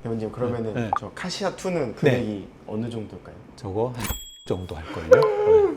대원님 그러면은 네. 저 카시아 2는 금액이 어느 정도일까요? 저거 한 정도 할걸요?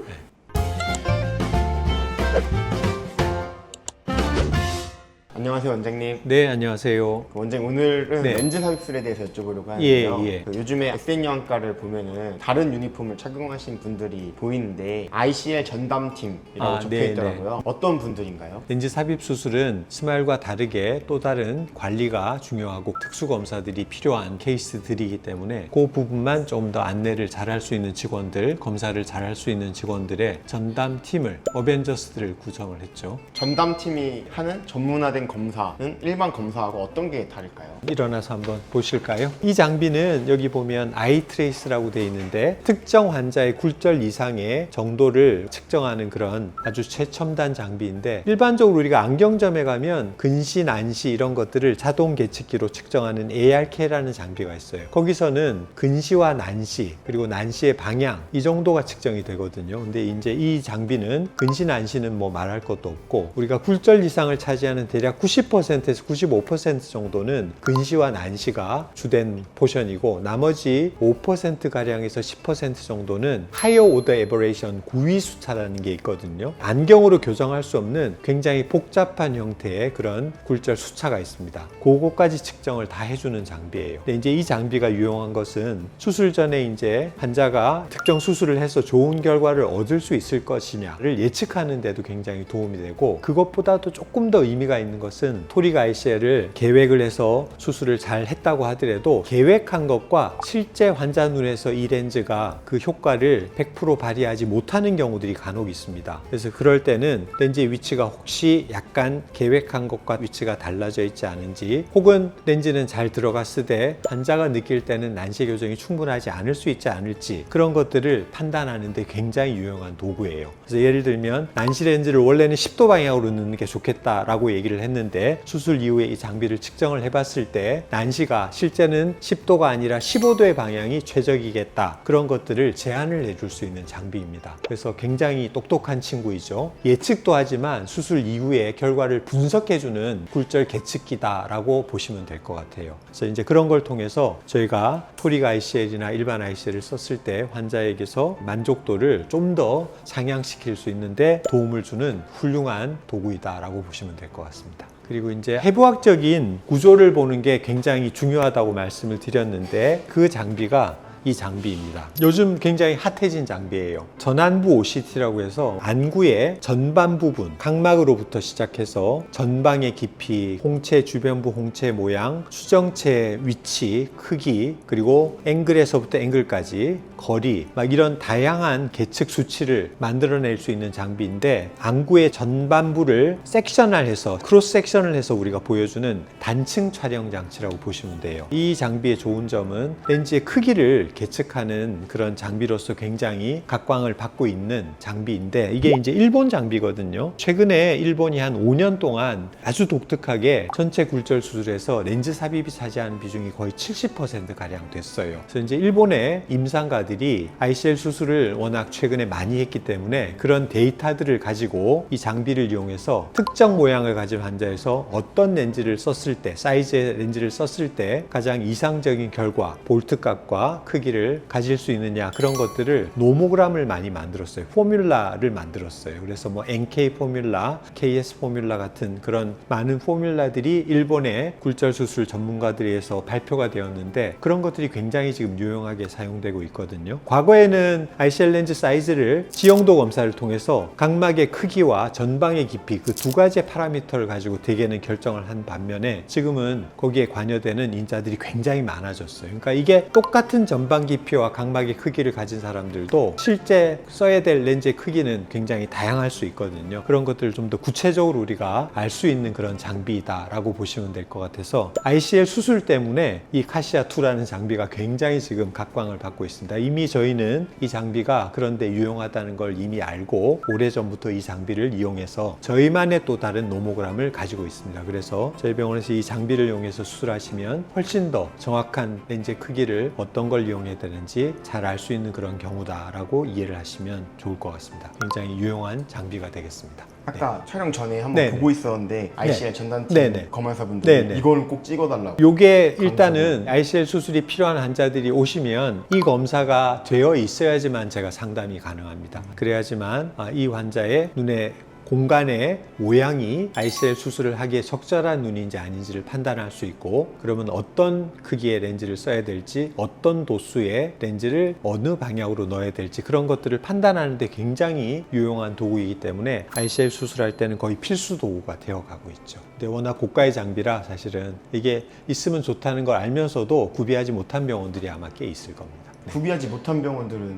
안녕하세요 원장님. 네, 안녕하세요. 원장님 오늘은 네. 렌즈 삽입술에 대해서 여쭤보려고 하는데요. 예. 요즘에 SN영화과를 보면은 다른 유니폼을 착용하신 분들이 보이는데 ICL 전담팀이라고 적혀있더라고요. 어떤 분들인가요? 렌즈 삽입 수술은 스마일과 다르게 또 다른 관리가 중요하고 특수 검사들이 필요한 케이스들이기 때문에 그 부분만 좀 더 안내를 잘할 수 있는 직원들, 검사를 잘할 수 있는 직원들의 전담팀을 어벤져스들을 구성을 했죠. 전담팀이 하는 전문화된 검사는 일반 검사하고 어떤 게 다를까요? 일어나서 한번 보실까요? 이 장비는 여기 보면 아이 트레이스라고 되어 있는데 특정 환자의 굴절 이상의 정도를 측정하는 그런 아주 최첨단 장비인데, 일반적으로 우리가 안경점에 가면 근시, 난시 이런 것들을 자동 계측기로 측정하는 ARK라는 장비가 있어요. 거기서는 근시와 난시 그리고 난시의 방향 이 정도가 측정이 되거든요. 근데 이제 이 장비는 근시, 난시는 뭐 말할 것도 없고, 우리가 굴절 이상을 차지하는 대략 90%에서 95% 정도는 근시와 난시가 주된 포션이고, 나머지 5%가량에서 10% 정도는 하이어 오더 에버레이션 구위 수차라는 게 있거든요. 안경으로 교정할 수 없는 굉장히 복잡한 형태의 그런 굴절 수차가 있습니다. 그거까지 측정을 다 해주는 장비예요. 근데 이제 이 장비가 유용한 것은 수술 전에 이제 환자가 특정 수술을 해서 좋은 결과를 얻을 수 있을 것이냐를 예측하는 데도 굉장히 도움이 되고, 그것보다도 조금 더 의미가 있는 것은 토릭 ICL을 계획을 해서 수술을 잘 했다고 하더라도 계획한 것과 실제 환자 눈에서 이 렌즈가 그 효과를 100% 발휘하지 못하는 경우들이 간혹 있습니다. 그래서 그럴 때는 렌즈의 위치가 혹시 약간 계획한 것과 위치가 달라져 있지 않은지, 혹은 렌즈는 잘 들어갔을 때 환자가 느낄 때는 난시 교정이 충분하지 않을 수 있지 않을지, 그런 것들을 판단하는 데 굉장히 유용한 도구예요. 그래서 예를 들면 난시 렌즈를 원래는 10도 방향으로 넣는 게 좋겠다라고 얘기를 했는데, 수술 이후에 이 장비를 측정을 해봤을 때 난시가 실제는 10도가 아니라 15도의 방향이 최적이겠다, 그런 것들을 제한을 해줄 수 있는 장비입니다. 그래서 굉장히 똑똑한 친구이죠. 예측도 하지만 수술 이후에 결과를 분석해주는 굴절 계측기다라고 보시면 될 것 같아요. 그래서 이제 그런 걸 통해서 저희가 토릭 ICL이나 일반 ICL을 썼을 때 환자에게서 만족도를 좀 더 상향시킬 수 있는데 도움을 주는 훌륭한 도구이다라고 보시면 될 것 같습니다. 그리고 이제 해부학적인 구조를 보는 게 굉장히 중요하다고 말씀을 드렸는데, 그 장비가 이 장비입니다. 요즘 굉장히 핫해진 장비예요. 전안부 OCT라고 해서 안구의 전반 부분, 각막으로부터 시작해서 전방의 깊이, 홍채 주변부 홍채 모양, 수정체 위치, 크기, 그리고 앵글에서부터 앵글까지 거리, 막 이런 다양한 계측 수치를 만들어낼 수 있는 장비인데, 안구의 전반부를 섹셔널해서 크로스 섹션을 해서 우리가 보여주는 단층 촬영 장치라고 보시면 돼요. 이 장비의 좋은 점은 렌즈의 크기를 계측하는 그런 장비로서 굉장히 각광을 받고 있는 장비인데, 이게 이제 일본 장비거든요. 최근에 일본이 한 5년 동안 아주 독특하게 전체 굴절 수술에서 렌즈 삽입이 차지하는 비중이 거의 70%가량 됐어요. 그래서 이제 일본의 임상가들이 ICL 수술을 워낙 최근에 많이 했기 때문에 그런 데이터들을 가지고 이 장비를 이용해서 특정 모양을 가진 환자에서 어떤 렌즈를 썼을 때, 사이즈의 렌즈를 썼을 때 가장 이상적인 결과, 볼트값과 크기를 가질 수 있느냐, 그런 것들을 노모그램을 많이 만들었어요. 포뮬라를 만들었어요. 그래서 뭐 NK 포뮬라, KS 포뮬라 같은 그런 많은 포뮬라들이 일본의 굴절 수술 전문가들에 의해서 발표가 되었는데, 그런 것들이 굉장히 지금 유용하게 사용되고 있거든요. 과거에는 ICL 렌즈 사이즈를 지형도 검사를 통해서 각막의 크기와 전방의 깊이, 그 두 가지의 파라미터를 가지고 대개는 결정을 한 반면에, 지금은 거기에 관여되는 인자들이 굉장히 많아졌어요. 그러니까 이게 똑같은 전방 깊이와 각막의 크기를 가진 사람들도 실제 써야 될 렌즈의 크기는 굉장히 다양할 수 있거든요. 그런 것들을 좀 더 구체적으로 우리가 알 수 있는 그런 장비다라고 보시면 될 것 같아서, ICL 수술 때문에 이 카시아 2라는 장비가 굉장히 지금 각광을 받고 있습니다. 이미 저희는 이 장비가 그런데 유용하다는 걸 이미 알고 오래전부터 이 장비를 이용해서 저희만의 또 다른 노모그램을 가지고 있습니다. 그래서 저희 병원에서 이 장비를 이용해서 수술하시면 훨씬 더 정확한 렌즈의 크기를 어떤 걸 이용 이용해야 되는지 잘 알 수 있는 그런 경우다라고 이해를 하시면 좋을 것 같습니다. 굉장히 유용한 장비가 되겠습니다. 아까 촬영 전에 한번 네네. 보고 있었는데 ICL 전담팀 네네. 검안사분들이 네네. 이거는 꼭 찍어달라고. 요게 일단은 ICL 수술이 필요한 환자들이 오시면 이 검사가 되어 있어야지만 제가 상담이 가능합니다. 그래야지만 이 환자의 눈의 공간의 모양이 ICL 수술을 하기에 적절한 눈인지 아닌지를 판단할 수 있고, 그러면 어떤 크기의 렌즈를 써야 될지, 어떤 도수의 렌즈를 어느 방향으로 넣어야 될지, 그런 것들을 판단하는 데 굉장히 유용한 도구이기 때문에 ICL 수술할 때는 거의 필수 도구가 되어가고 있죠. 근데 워낙 고가의 장비라 사실은 이게 있으면 좋다는 걸 알면서도 구비하지 못한 병원들이 아마 꽤 있을 겁니다. 구비하지 못한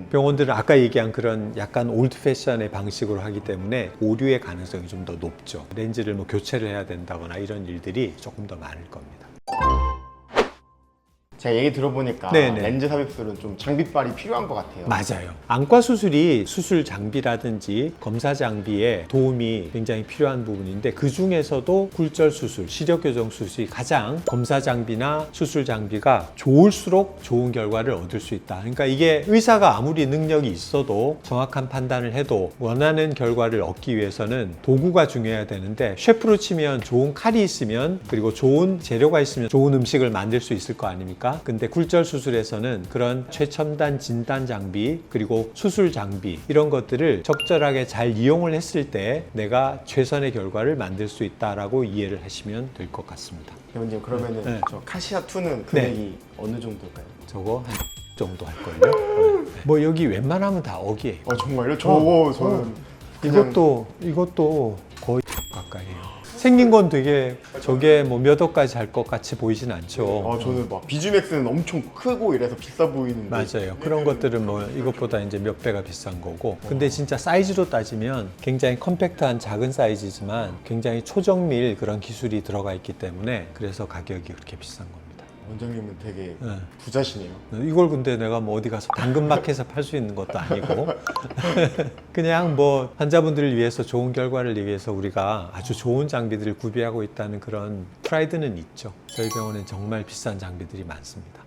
병원들은 아까 얘기한 그런 약간 올드 패션의 방식으로 하기 때문에 오류의 가능성이 좀 더 높죠. 렌즈를 뭐 교체를 해야 된다거나 이런 일들이 조금 더 많을 겁니다. 제가 얘기 들어보니까 네네. 렌즈 삽입술은 좀 장비빨이 필요한 것 같아요. 맞아요. 안과 수술이 수술 장비라든지 검사 장비에 도움이 굉장히 필요한 부분인데, 그 중에서도 굴절 수술, 시력 교정 수술이 가장 검사 장비나 수술 장비가 좋을수록 좋은 결과를 얻을 수 있다. 그러니까 이게 의사가 아무리 능력이 있어도 정확한 판단을 해도 원하는 결과를 얻기 위해서는 도구가 중요해야 되는데, 셰프로 치면 좋은 칼이 있으면, 그리고 좋은 재료가 있으면 좋은 음식을 만들 수 있을 거 아닙니까? 근데 굴절 수술에서는 그런 최첨단 진단 장비, 그리고 수술 장비, 이런 것들을 적절하게 잘 이용을 했을 때 내가 최선의 결과를 만들 수 있다라고 이해를 하시면 될 것 같습니다. 배우님 그러면은 네. 저 카시아2는 금액이 어느 정도일까요? 저거 한 정도 할걸요? 뭐 여기 웬만하면 다 억이에요. 정말요? 저는 그냥 이것도 거의 가까이에요. 생긴 건 되게 저게 뭐 몇 억까지 할 것 같이 보이진 않죠. 저는 막 비주맥스는 엄청 크고 이래서 비싸 보이는데. 맞아요. 그런 것들은 뭐 이것보다 이제 몇 배가 비싼 거고. 근데 진짜 사이즈로 따지면 굉장히 컴팩트한 작은 사이즈지만 굉장히 초정밀 그런 기술이 들어가 있기 때문에 그래서 가격이 그렇게 비싼 겁니다. 원장님은 되게 네. 부자시네요. 이걸 근데 내가 뭐 어디 가서 당근마켓에서 팔 수 있는 것도 아니고 그냥 뭐 환자분들을 위해서 좋은 결과를 위해서 우리가 아주 좋은 장비들을 구비하고 있다는 그런 프라이드는 있죠. 저희 병원엔 정말 비싼 장비들이 많습니다.